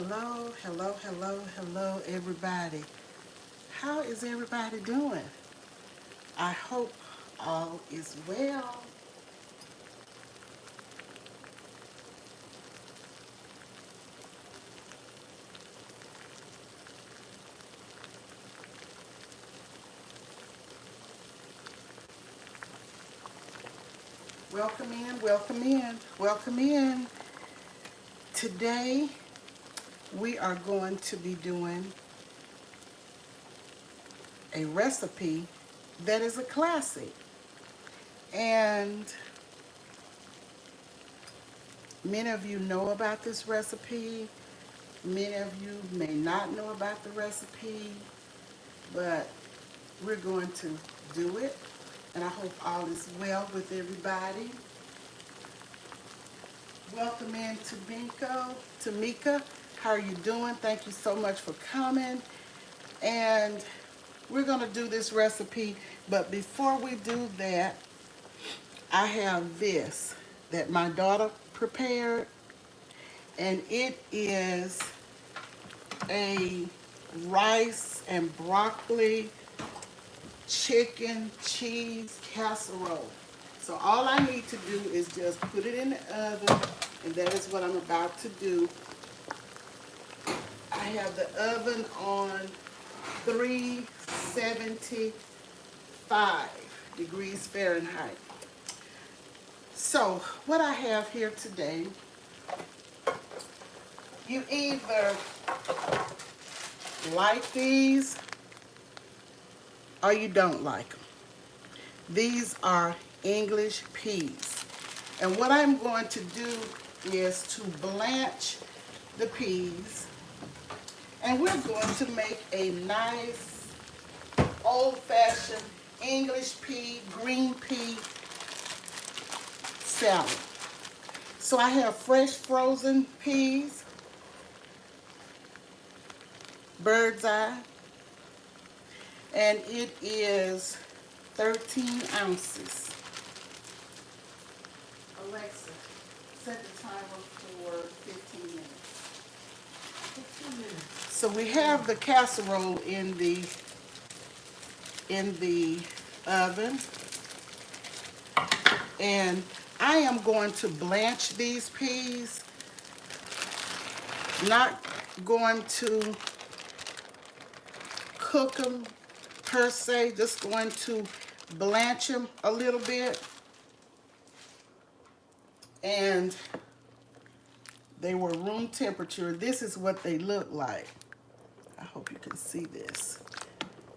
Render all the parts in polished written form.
Hello, hello, hello, hello, everybody. How is everybody doing? I hope all is well. Welcome in, welcome in, welcome in. Today, we are going to be doing a recipe that is a classic. And many of you know about this recipe. Many of you may not know about the recipe, but we're going to do it. And I hope all is well with everybody. Welcome in Tamika. How are you doing? Thank you so much for coming. And we're going to do this recipe. But before we do that, I have this that my daughter prepared. And it is a rice and broccoli chicken cheese casserole. So all I need to do is just put it in the oven, and that is what I'm about to do. I have the oven on 375 degrees Fahrenheit. So what I have here today, you either like these or you don't like them. These are English peas. And what I'm going to do is to blanch the peas. And we're going to make a nice old-fashioned English pea, green pea salad. So I have fresh frozen peas, bird's eye, and it is 13 ounces. Alexa, set the timer for 15 minutes. 15 minutes. So we have the casserole in the oven, and I am going to blanch these peas. Not going to cook them per se, just going to blanch them a little bit. And they were room temperature. This is what they look like. I hope you can see this.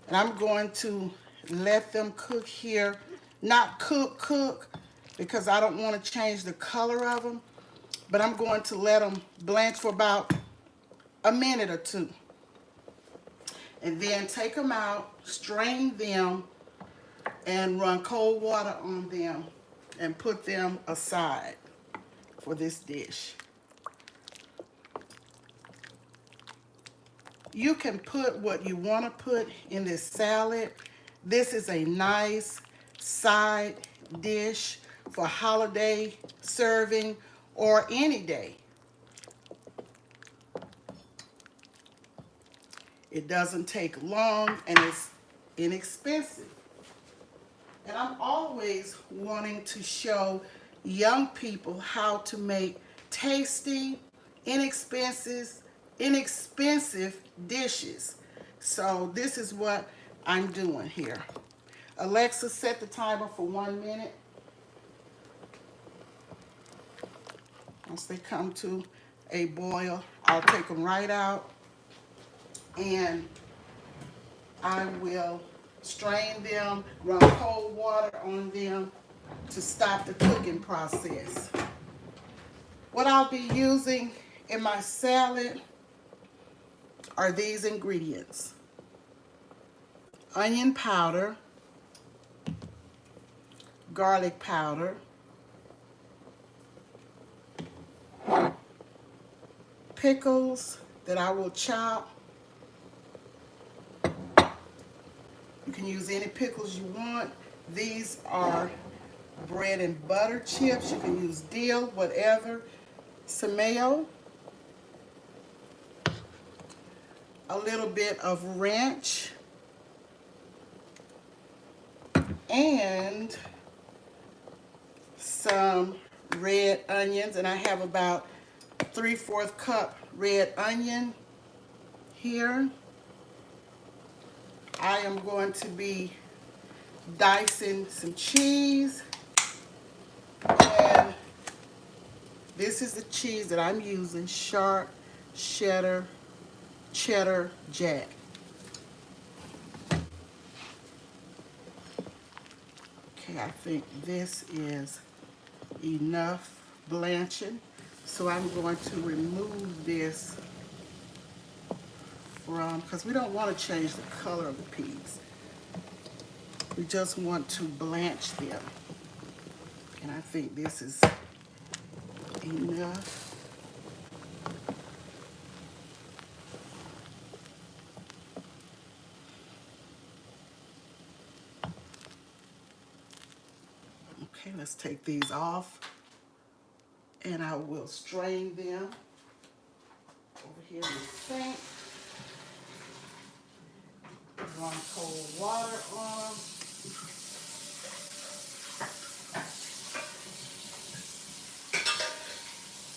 And I'm going to let them cook here. Not cook, because I don't want to change the color of them. But I'm going to let them blanch for about a minute or two. And then take them out, strain them, and run cold water on them and put them aside for this dish. You can put what you want to put in this salad. This is a nice side dish for holiday serving or any day. It doesn't take long and it's inexpensive. And I'm always wanting to show young people how to make tasty, inexpensive dishes. So this is what I'm doing here. Alexa, set the timer for 1 minute. Once they come to a boil, I'll take them right out, and I will strain them, run cold water on them to stop the cooking process. What I'll be using in my salad are these ingredients: onion powder, garlic powder, pickles that I will chop. You can use any pickles you want. These are bread and butter chips. You can use dill, whatever. Some mayo, a little bit of ranch, and some red onions. And I have about 3/4 cup red onion here. I am going to be dicing some cheese, and this is the cheese that I'm using, sharp cheddar jack. Okay, I think this is enough blanching, so I'm going to remove this from, because we don't want to change the color of the peas. We just want to blanch them. And I think this is enough. Okay, let's take these off, and I will strain them over here in the sink. Run cold water on them.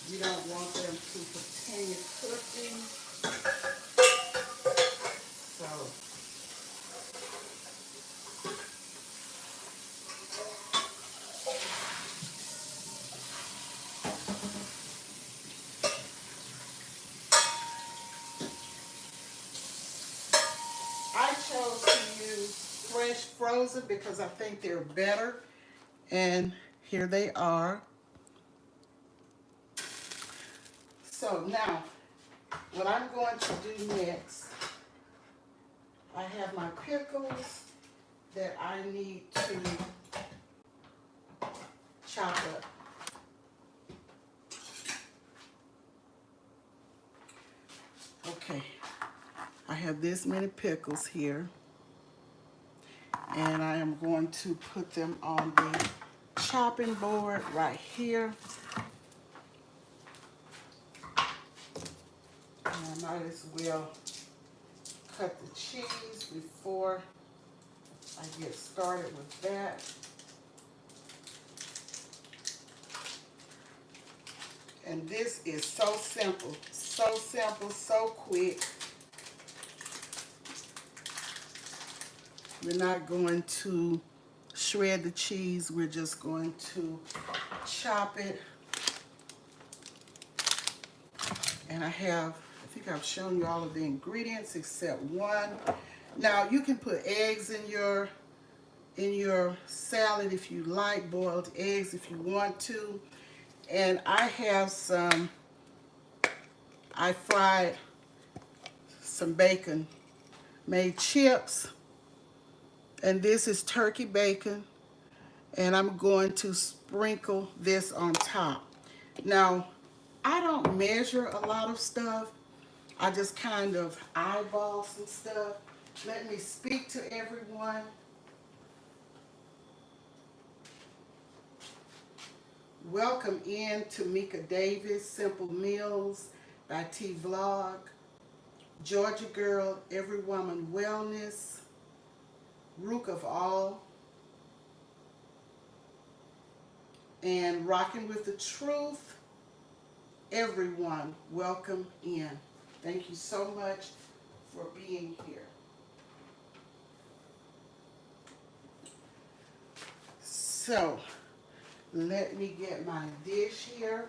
You don't want them to continue cooking. So I chose to use fresh frozen because I think they're better. And here they are. So now, what I'm going to do next, I have my pickles that I need to chop up. Okay, I have this many pickles here, and I am going to put them on the chopping board right here. And I might as well cut the cheese before I get started with that. And this is so simple, so quick. We're not going to shred the cheese. We're just going to chop it. And I think I've shown you all of the ingredients except one. Now you can put eggs in your salad if you like, boiled eggs if you want to. And I fried some bacon, made chips, and this is turkey bacon, and I'm going to sprinkle this on top. Now, I don't measure a lot of stuff. I just kind of eyeball some stuff. Let me speak to everyone. Welcome in to Mika Davis, Simple Meals by T Vlog, Georgia Girl, Every Woman Wellness, Rook of All, and Rocking with the Truth. Everyone, welcome in. Thank you so much for being here. So, let me get my dish here.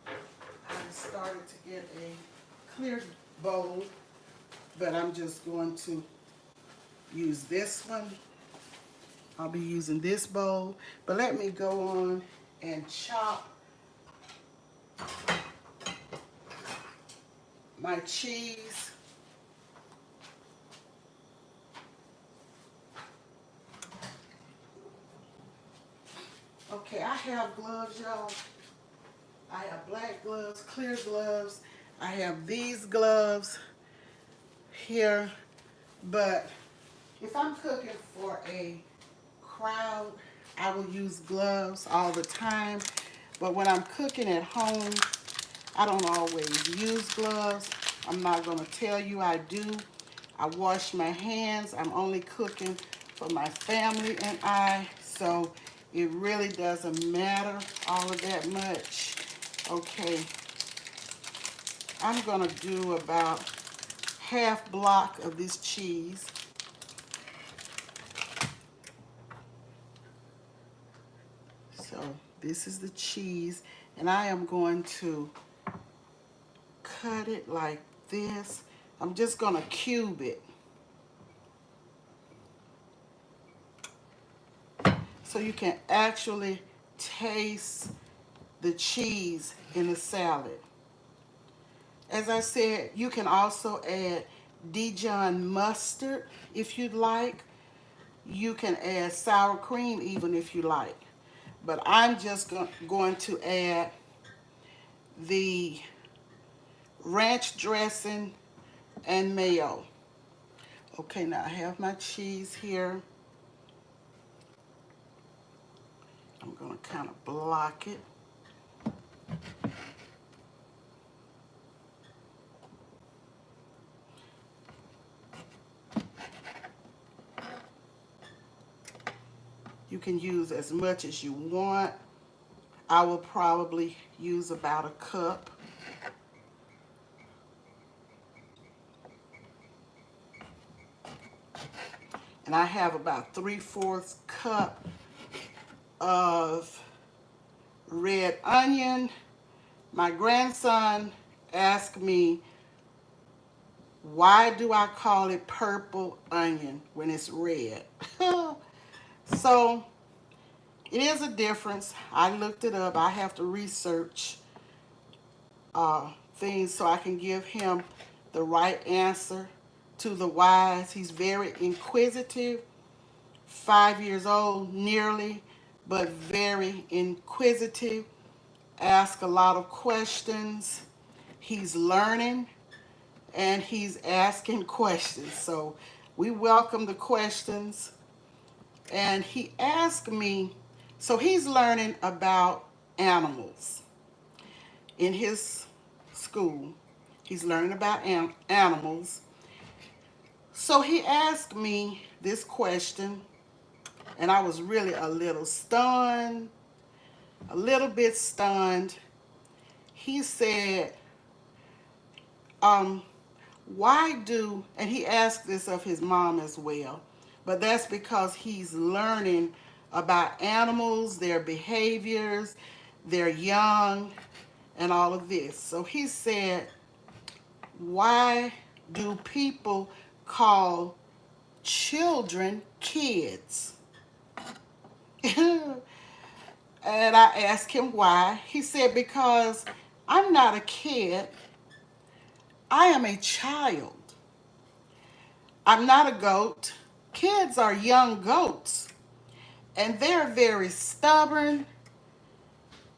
I started to get a clear bowl, but I'm just going to use this one. I'll be using this bowl, but let me go on and chop my cheese. Okay, I have gloves, y'all. I have black gloves, clear gloves. I have these gloves here, but if I'm cooking for a crowd, I will use gloves all the time. But when I'm cooking at home, I don't always use gloves. I'm not going to tell you I do. I wash my hands. I'm only cooking for my family and I, so it really doesn't matter all of that much. Okay, I'm going to do about half block of this cheese. So this is the cheese, and I am going to cut it like this. I'm just going to cube it so you can actually taste the cheese in the salad. As I said, you can also add Dijon mustard if you'd like. You can add sour cream even if you like. But I'm just going to add the ranch dressing and mayo. Okay, now I have my cheese here. I'm going to kind of block it. You can use as much as you want. I will probably use about a cup. And I have about 3/4 cup of red onion. My grandson asked me, why do I call it purple onion when it's red? So it is a difference. I looked it up. I have to research things so I can give him the right answer to the whys. He's very inquisitive, 5 years old nearly, but very inquisitive, ask a lot of questions. He's learning and he's asking questions. So we welcome the questions. And he asked me, so he's learning about animals in his school. He's learning about animals. So he asked me this question, and I was really a little stunned, a little bit stunned. He said, why do, and he asked this of his mom as well, but that's because he's learning about animals, their behaviors, their young, and all of this. So he said, why do people call children kids? And I asked him why. He said, because I'm not a kid, I am a child. I'm not a goat. Kids are young goats, and they're very stubborn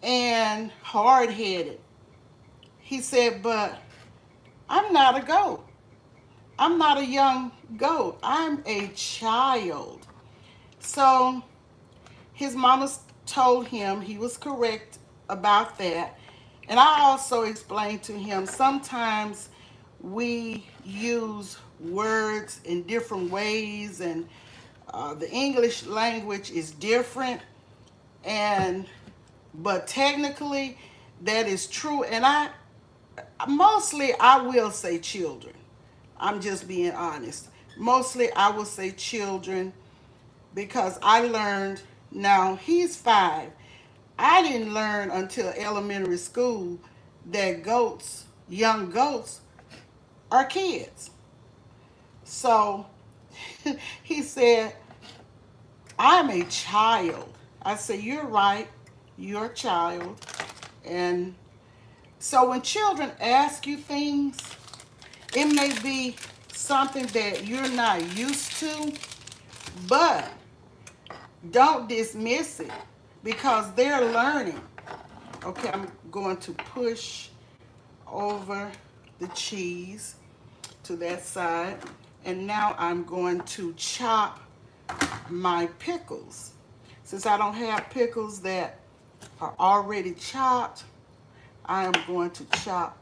and hard-headed. He said, but I'm not a goat. I'm not a young goat. I'm a child. So his mama told him he was correct about that. And I also explained to him sometimes we use words in different ways, and the English language is different, but technically that is true. And I will say children. I'm just being honest. Mostly I will say children because I learned, now he's 5. I didn't learn until elementary school that goats, young goats, are kids. So he said, I'm a child. I said, you're right, you're a child. And so when children ask you things, it may be something that you're not used to, but don't dismiss it because they're learning. Okay, I'm going to push over the cheese to that side. And now I'm going to chop my pickles. Since I don't have pickles that are already chopped, I am going to chop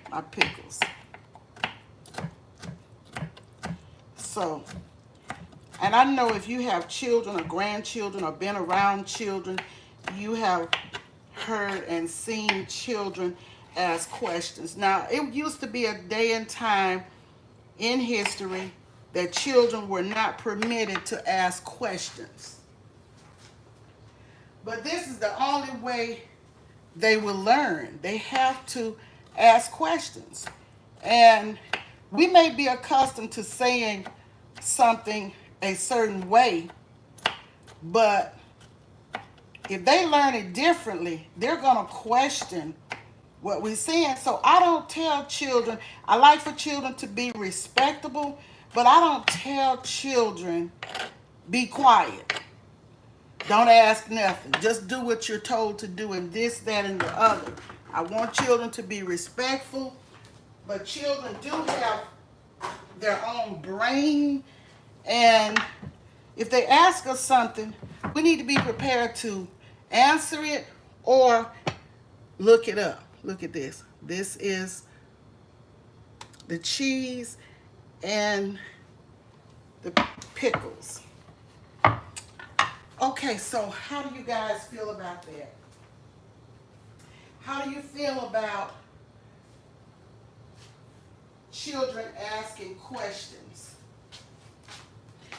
my pickles. So, and I know if you have children or grandchildren or been around children, you have heard and seen children ask questions. Now, it used to be a day and time in history that children were not permitted to ask questions. But this is the only way they will learn. They have to ask questions. And we may be accustomed to saying something a certain way, but if they learn it differently, they're going to question what we're saying. So I don't tell children, I like for children to be respectable, but I don't tell children, be quiet. Don't ask nothing. Just do what you're told to do, and this, that, and the other. I want children to be respectful, but children do have their own brain, and if they ask us something, we need to be prepared to answer it or look it up. Look at this. This is the cheese and the pickles. Okay, so how do you guys feel about that? How do you feel about children asking questions?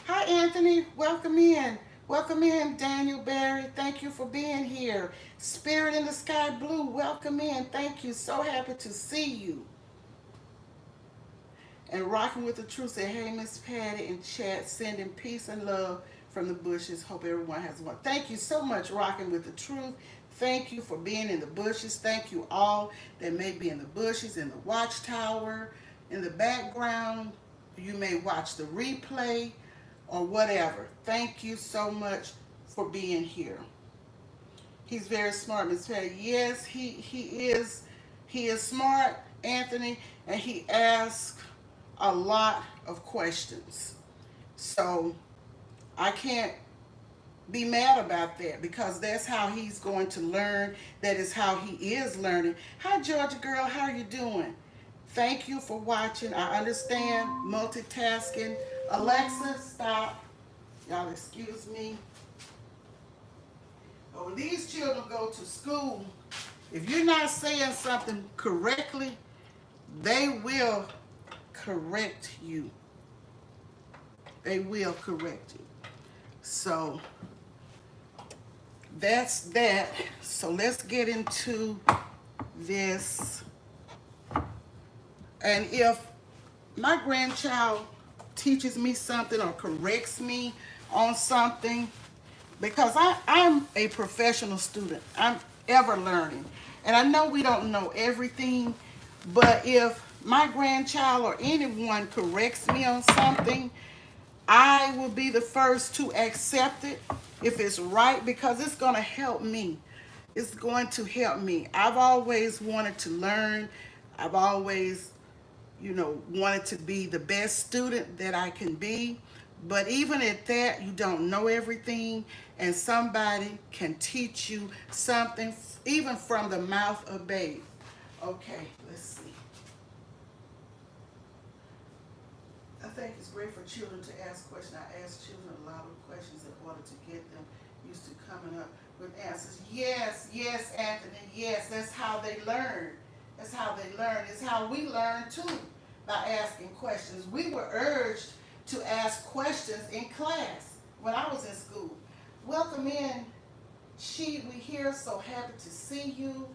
Hi, Anthony. Welcome in. Welcome in, Daniel Barry. Thank you for being here. Spirit in the Sky Blue, welcome in. Thank you. So happy to see you. And Rocking with the Truth said, hey, Miss Patty in chat, sending peace and love from the bushes. Hope everyone has one. Thank you so much, Rocking with the Truth. Thank you for being in the bushes. Thank you all that may be in the bushes, in the watchtower, in the background. You may watch the replay or whatever. Thank you so much for being here. He's very smart, Miss Patty. Yes, he is. He is smart, Anthony, and he asks a lot of questions. So I can't be mad about that because that's how he's going to learn. That is how he is learning. Hi, Georgia girl. How are you doing? Thank you for watching. I understand multitasking. Alexa, stop. Y'all excuse me. But when these children go to school, if you're not saying something correctly, they will correct you. They will correct you. So that's that. So let's get into this. And if my grandchild teaches me something or corrects me on something, because I'm a professional student, I'm ever learning. And I know we don't know everything, but if my grandchild or anyone corrects me on something, I will be the first to accept it if it's right, because it's going to help me. It's going to help me. I've always wanted to learn. I've always, wanted to be the best student that I can be. But even at that, you don't know everything, and somebody can teach you something, even from the mouth of babe. Okay, let's see. I think it's great for children to ask questions. I ask children a lot of questions in order to get them used to coming up with answers. Yes, Anthony, yes, that's how they learn. That's how they learn. It's how we learn too, by asking questions. We were urged to ask questions in class when I was in school. Welcome in, we here, so happy to see you.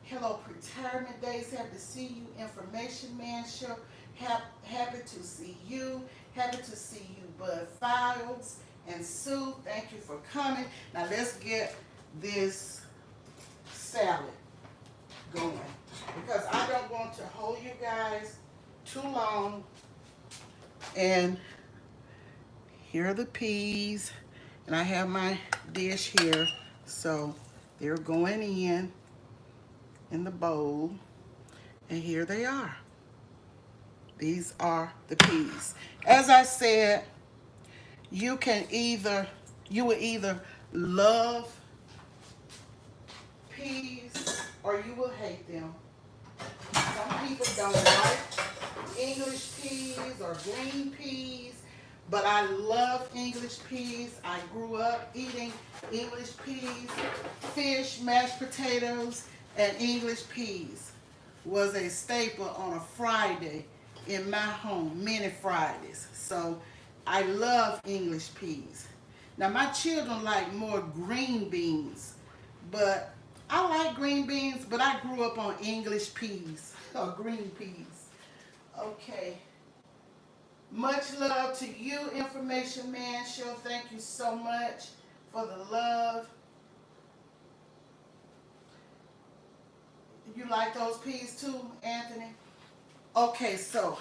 Hello, Retirement Days, happy to see you. Information Man Show, happy to see you. Happy to see you, Bud Files and Sue. Thank you for coming. Now let's get this salad going, because I don't want to hold you guys too long. And here are the peas, and I have my dish here, so they're going in the bowl, and here they are. These are the peas. As I said, you will either love peas or you will hate them. Some people don't like English peas or green peas, but I love English peas. I grew up eating English peas, fish, mashed potatoes, and English peas was a staple on a Friday in my home, many Fridays. So I love English peas. Now my children like more green beans, but I like green beans, but I grew up on English peas or green peas. Okay. Much love to you, Information Man Show. Thank you so much for the love. You like those peas too, Anthony? Okay, so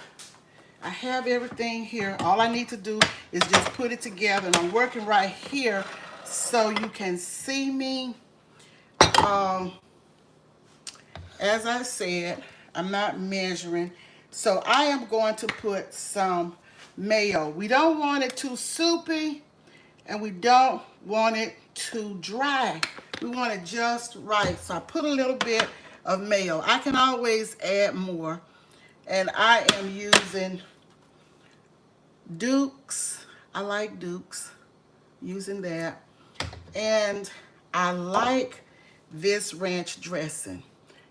I have everything here. All I need to do is just put it together, and I'm working right here so you can see me. Um, as I said, I'm not measuring. So I am going to put some mayo. We don't want it too soupy, and we don't want it too dry. We want it just right. So I put a little bit of mayo. I can always add more. And I am using Duke's. I like Duke's. Using that. And I like this ranch dressing.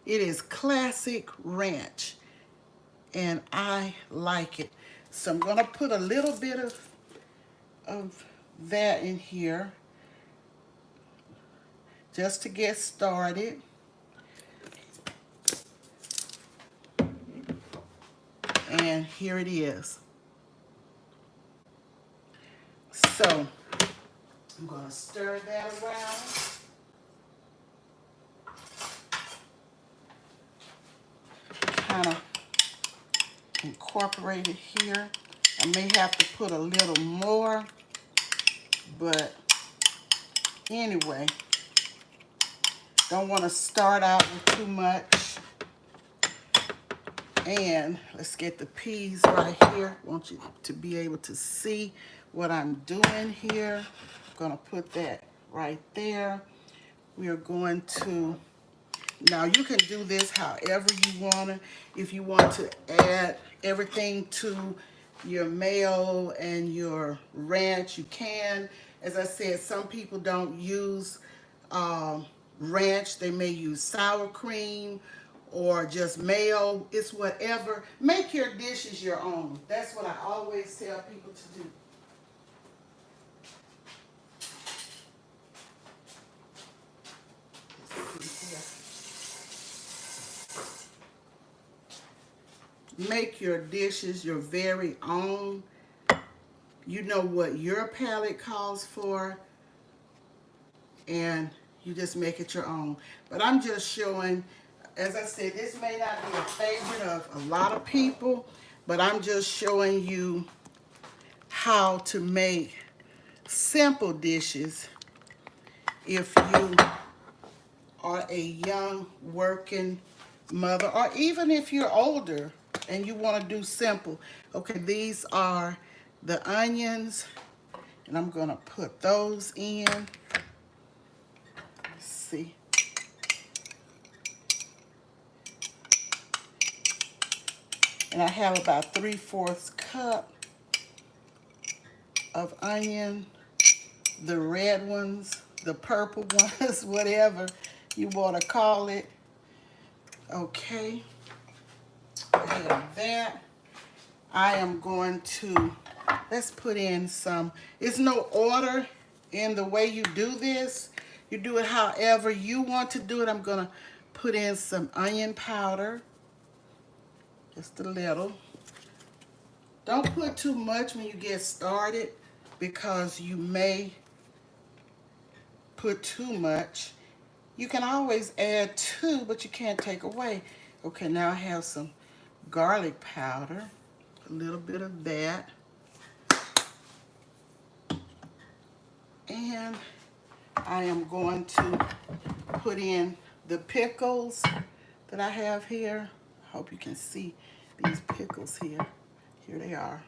It is classic ranch, and I like it. So I'm going to put a little bit of that in here just to get started. And here it is. So I'm going to stir that around. Kind of incorporate it here. I may have to put a little more, but anyway, don't want to start out with too much. And let's get the peas right here. I want you to be able to see what I'm doing here. I'm going to put that right there. We are going to, now you can do this however you want to. If you want to add everything to your mayo and your ranch, you can. As I said, some people don't use ranch. They may use sour cream or just mayo. It's whatever. Make your dishes your own. That's what I always tell people to do. Make your dishes your very own. You know what your palate calls for, and you just make it your own. But I'm just showing, as I said, this may not be a favorite of a lot of people, but I'm just showing you how to make simple dishes if you are a young working mother, or even if you're older and you want to do simple. Okay, these are the onions, and I'm going to put those in. Let's see. And I have about 3/4 cup of onion, the red ones, the purple ones, whatever you want to call it. Okay, I have that. I am going to, let's put in some, it's no order in the way you do this. You do it however you want to do it. I'm going to put in some onion powder, just a little. Don't put too much when you get started because you may put too much. You can always add to, but you can't take away. Okay, now I have some garlic powder, a little bit of that. And I am going to put in the pickles that I have here. I hope you can see these pickles here. Here they are.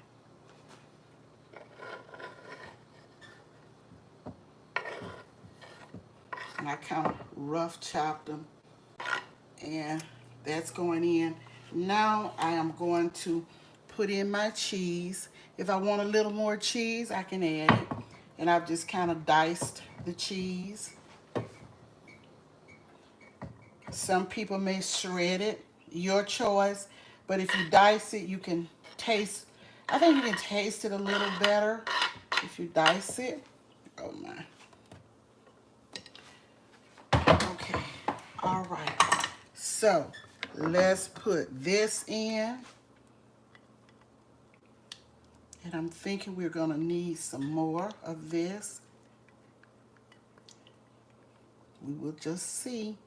And I kind of rough chopped them And that's going in. Now I am going to put in my cheese. If I want a little more cheese, I can add it. And I've just kind of diced the cheese. Some people may shred it, your choice. But if you dice it, you can taste, I think you can taste it a little better if you dice it. Oh my. Okay, all right. So let's put this in. And I'm thinking we're gonna need some more of this. We will just see.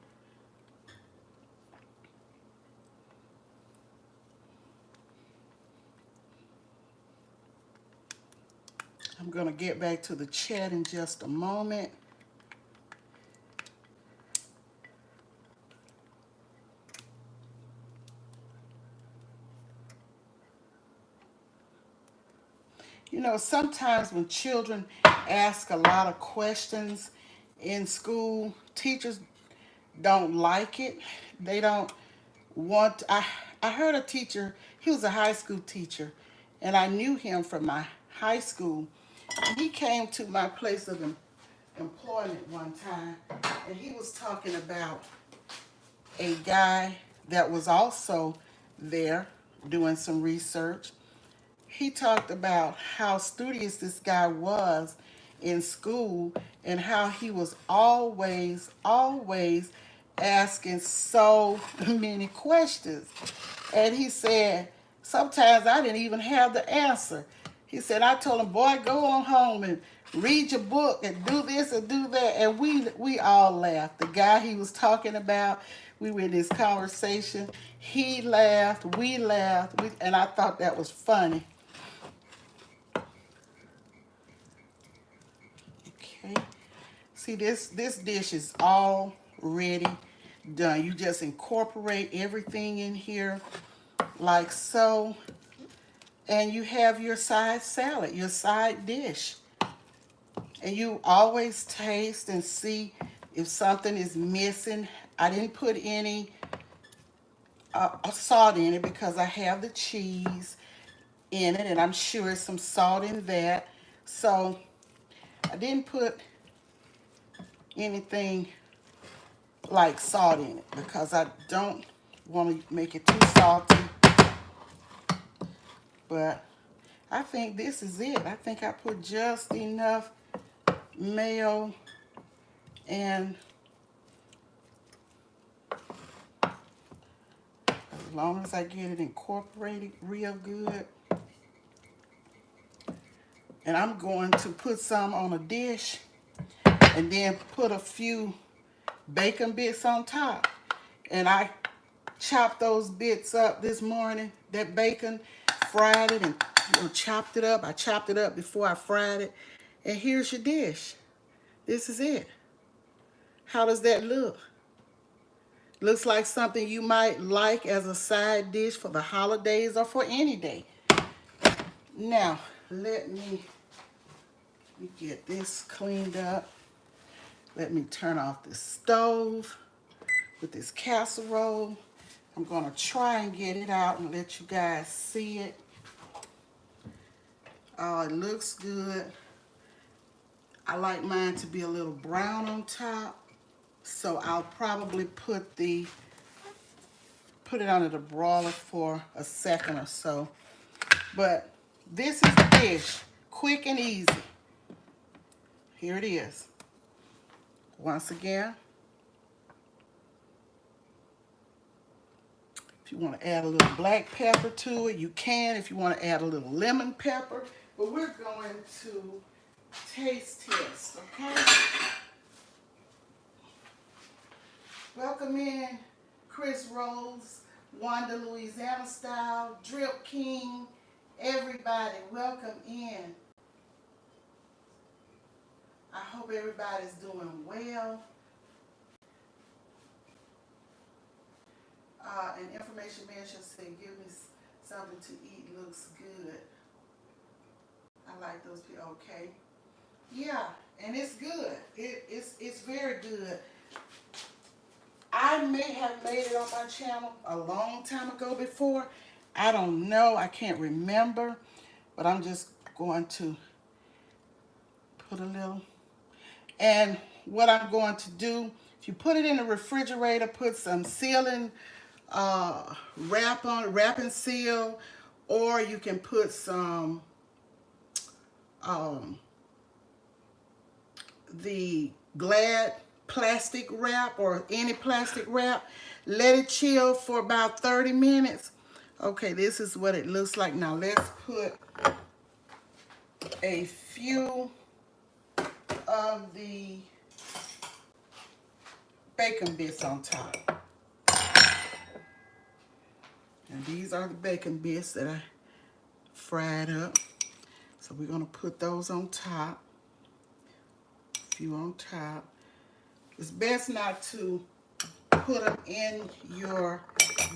I'm gonna get back to the chat in just a moment. You know, sometimes when children ask a lot of questions in school, teachers don't like it. They don't want, I heard a teacher, he was a high school teacher, and I knew him from my high school. He came to my place of employment one time, and he was talking about a guy that was also there doing some research. He talked about how studious this guy was in school and how he was always asking so many questions. And he said, sometimes I didn't even have the answer. He said, I told him, boy, go on home and read your book and do this and do that. And we all laughed. The guy he was talking about, we were in this conversation. He laughed, we laughed, and I thought that was funny. Okay. See, this dish is already done. You just incorporate everything in here like so. And you have your side salad, your side dish. And you always taste and see if something is missing. I didn't put any salt in it because I have the cheese in it, and I'm sure there's some salt in that. So I didn't put anything like salt in it because I don't want to make it too salty. But I think this is it. I think I put just enough mayo and as long as I get it incorporated real good. And I'm going to put some on a dish and then put a few bacon bits on top. And I chopped those bits up this morning, that bacon, fried it and chopped it up. I chopped it up before I fried it. And here's your dish. This is it. How does that look? Looks like something you might like as a side dish for the holidays or for any day. Now, let me get this cleaned up. Let me turn off the stove with this casserole. I'm gonna try and get it out and let you guys see it. Oh, it looks good. I like mine to be a little brown on top. So I'll probably put it under the broiler for a second or so. But this is the dish, quick and easy. Here it is. Once again, if you want to add a little black pepper to it, you can. If you want to add a little lemon pepper, but we're going to taste test, okay? Welcome in Chris Rose, Wanda Louisiana Style, Drip King, everybody, welcome in. I hope everybody's doing well. And Information Man should say, give me something to eat, looks good. I like those people, okay. Yeah, and it's good. It's very good. I I may have made it on my channel a long time ago before. I don't know. I can't remember. But I'm just going to put a little. And what I'm going to do, if you put it in the refrigerator, put some sealing wrap on, wrap and seal, or you can put some the Glad plastic wrap or any plastic wrap. Let it chill for about 30 minutes. Okay, this is what it looks like. Now let's put a few of the bacon bits on top. And these are the bacon bits that I fried up. So we're gonna put those on top. A few on top. It's best not to put them in your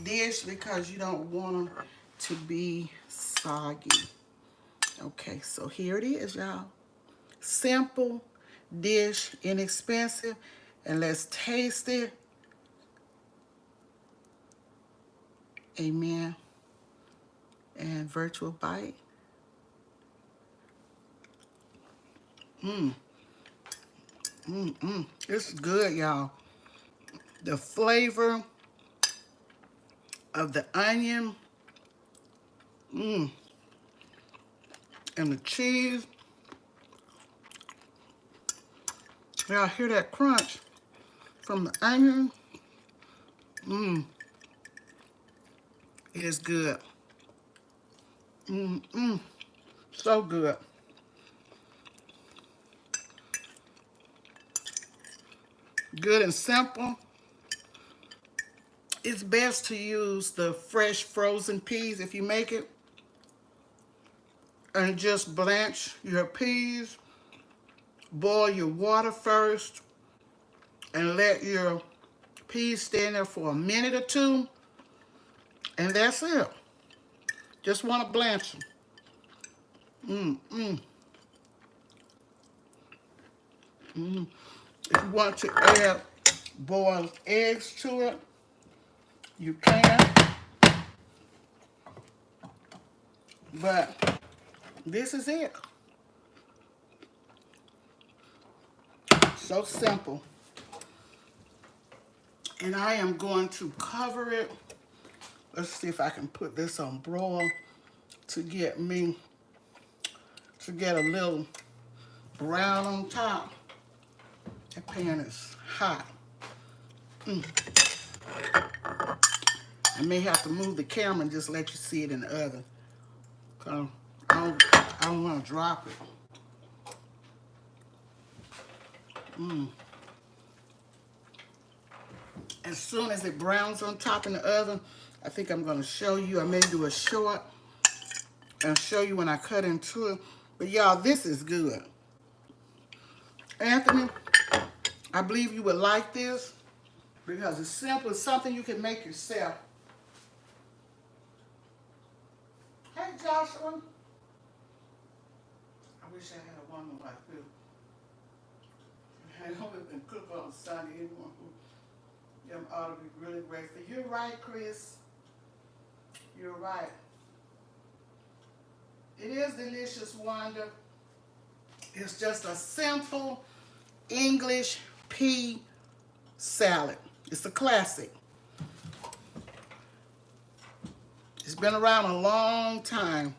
dish because you don't want them to be soggy. Okay, so here it is, y'all. Simple dish, inexpensive, and let's taste it. Amen. And virtual bite. It's good, y'all. The flavor of the onion, and the cheese. Y'all hear that crunch from the onion? It is good. So good. Good and simple. It's best to use the fresh frozen peas if you make it. And just blanch your peas. Boil your water first. And let your peas stay in there for a minute or two. And that's it. Just want to blanch them. If you want to add boiled eggs to it, you can. But this is it. So simple. And I am going to cover it. Let's see if I can put this on broil to get a little brown on top. That pan is hot. I may have to move the camera and just let you see it in the oven. Cause I don't want to drop it. As soon as it browns on top in the oven, I think I'm going to show you. I may do a short and show you when I cut into it. But y'all, this is good. Anthony, I believe you would like this because it's simple. It's something you can make yourself. Hey, Joshua. I wish I had a woman like you. I hope it can cook on Sunday. Anyone who them ought to be really grateful. You're right, Chris. You're right. It is delicious, Wanda. It's just a simple English pea salad. It's a classic. It's been around a long time.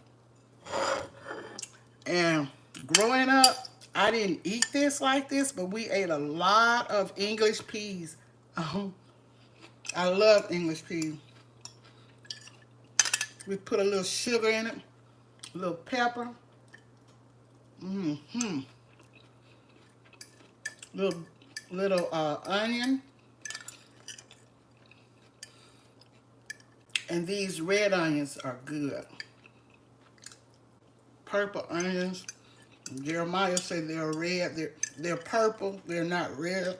And growing up, I didn't eat this like this, but we ate a lot of English peas. I love English peas. We put a little sugar in it, a little pepper. Little onion. And these red onions are good. Purple onions. Jeremiah said they're red. They're purple. They're not red.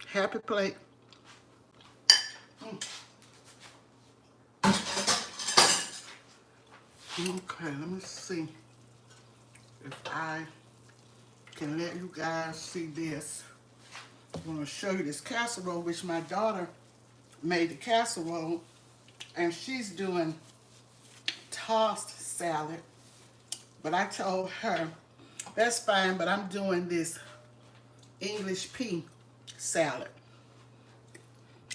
Happy plate. Okay, let me see if I can let you guys see this. I'm going to show you this casserole, which my daughter made the casserole, and she's doing tossed salad. But I told her, that's fine, but I'm doing this English pea salad.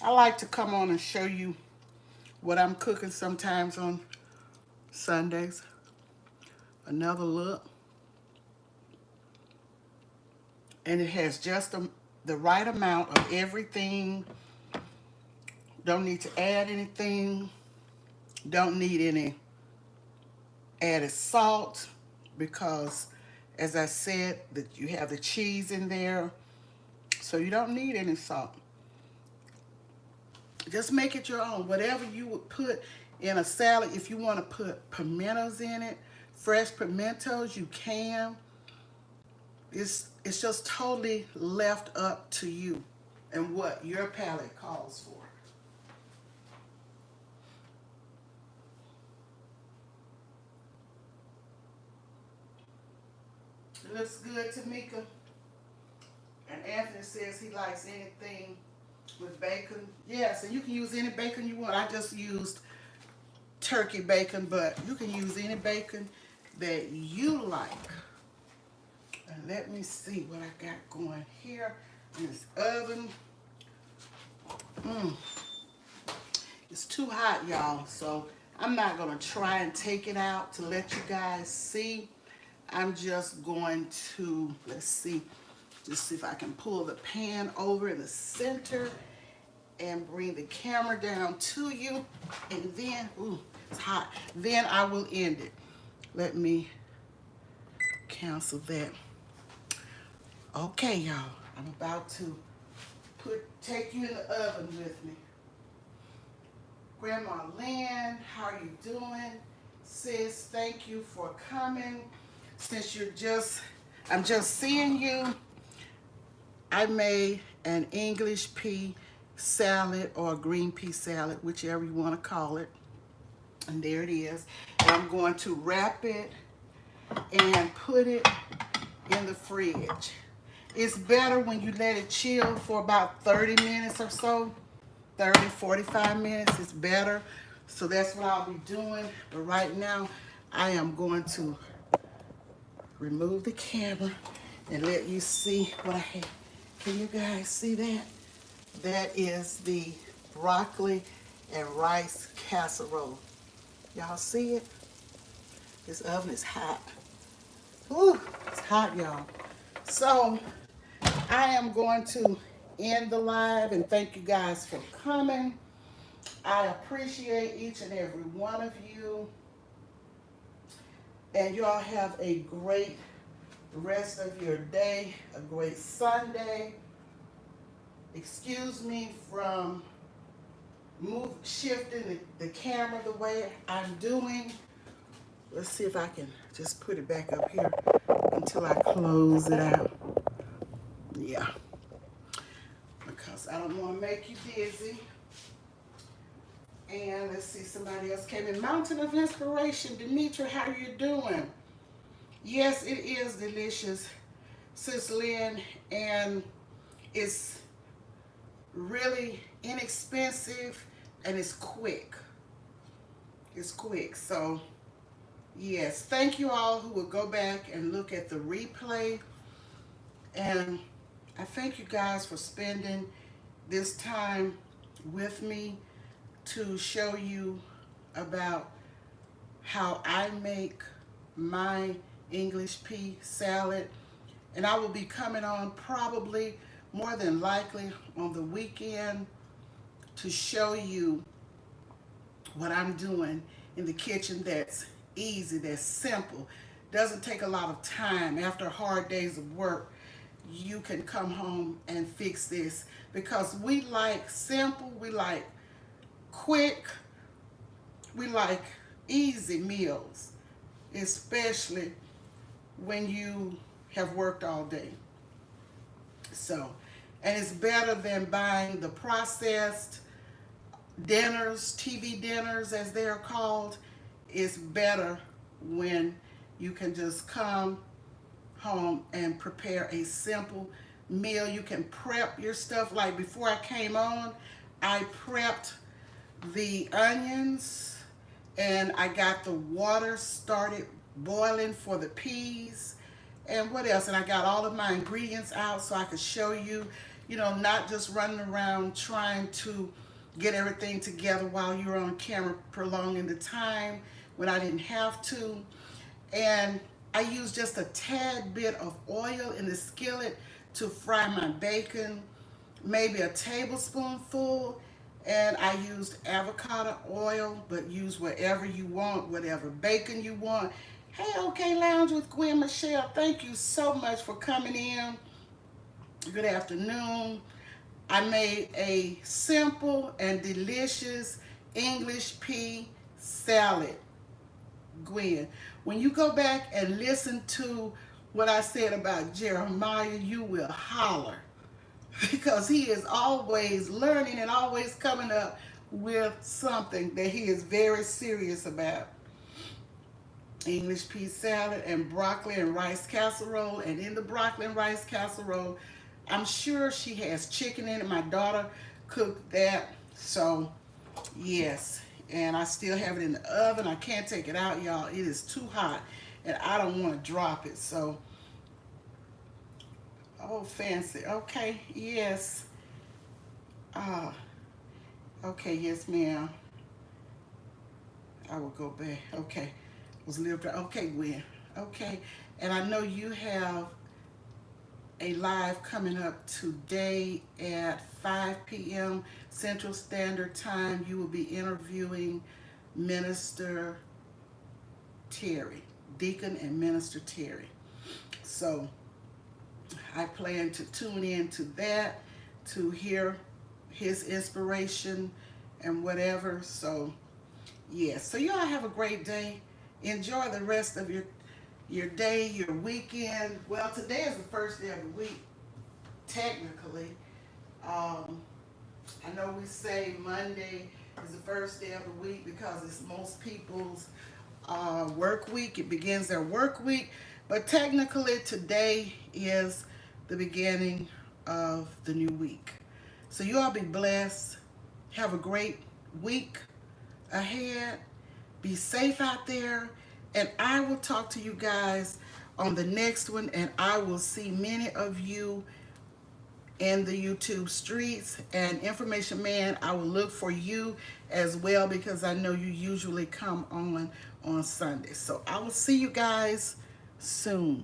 I like to come on and show you what I'm cooking sometimes on Sundays. Another look. And it has just the right amount of everything. Don't need to add anything. Don't need any added salt because, as I said, that you have the cheese in there. So you don't need any salt. Just make it your own. Whatever you would put in a salad, if you want to put pimentos in it, fresh pimentos, you can. It's just totally left up to you and what your palate calls for. It looks good, Tamika. And Anthony says he likes anything with bacon. Yes, and you can use any bacon you want. I just used turkey bacon, but you can use any bacon that you like. And let me see what I got going here in this oven. It's too hot, y'all, so I'm not going to try and take it out to let you guys see. I'm just going to, let's see if I can pull the pan over in the center and bring the camera down to you. And then, ooh, it's hot. Then I will end it. Let me cancel that. Okay, y'all, I'm about to take you in the oven with me. Grandma Lynn, how are you doing? Sis, thank you for coming. Since I'm just seeing you, I made an English pea salad or a green pea salad, whichever you want to call it. And there it is. And I'm going to wrap it and put it in the fridge. It's better when you let it chill for about 30 minutes or so. 30, 45 minutes is better. So that's what I'll be doing. But right now, I am going to remove the camera and let you see what I have. Can you guys see that? That is the broccoli and rice casserole. Y'all see it? This oven is hot. Ooh, it's hot, y'all. So I am going to end the live and thank you guys for coming. I appreciate each and every one of you. And y'all have a great rest of your day, a great Sunday. Excuse me from shifting the camera the way I'm doing. Let's see if I can just put it back up here until I close it out. Yeah, because I don't want to make you dizzy. And let's see, somebody else came in. Mountain of Inspiration, Demetra, how are you doing? Yes, it is delicious, Sis Lynn, and it's really inexpensive and it's quick. It's quick. So yes, thank you all who will go back and look at the replay. And I thank you guys for spending this time with me to show you about how I make my English pea salad. And I will be coming on probably more than likely on the weekend to show you what I'm doing in the kitchen that's easy, that's simple, doesn't take a lot of time. After hard days of work, you can come home and fix this because we like simple, we like quick, we like easy meals, especially when you have worked all day. So, and it's better than buying the processed dinners, TV dinners as they're called. It's better when you can just come home and prepare a simple meal. You can prep your stuff. Like before I came on, I prepped the onions and I got the water started boiling for the peas and what else, and I got all of my ingredients out so I could show you, not just running around trying to get everything together while you're on camera, prolonging the time when I didn't have to. And I used just a tad bit of oil in the skillet to fry my bacon, maybe a tablespoonful. And I used avocado oil, but use whatever you want, whatever bacon you want. Hey, OK Lounge with Gwen Michelle, thank you so much for coming in. Good afternoon. I made a simple and delicious English pea salad. Gwen, when you go back and listen to what I said about Jeremiah, you will holler because he is always learning and always coming up with something that he is very serious about. English pea salad and broccoli and rice casserole. And in the broccoli and rice casserole, I'm sure she has chicken in it. My daughter cooked that. So, yes. And I still have it in the oven. I can't take it out, y'all. It is too hot. And I don't want to drop it. So, oh, fancy. Okay, yes. Okay, yes, ma'am. I will go back. Okay. Was lived. Okay, Gwen. Okay. And I know you have a live coming up today at 5 p.m. Central Standard Time. You will be interviewing Minister Terry, Deacon and Minister Terry. So I plan to tune in to that to hear his inspiration and whatever. So yes. So y'all have a great day. Enjoy the rest of your day, your weekend. Well, today is the first day of the week, technically. I know we say Monday is the first day of the week because it's most people's work week. It begins their work week. But technically, today is the beginning of the new week. So you all be blessed. Have a great week ahead. Be safe out there. And I will talk to you guys on the next one. And I will see many of you in the YouTube streets. And Information Man, I will look for you as well because I know you usually come on Sunday. So I will see you guys soon.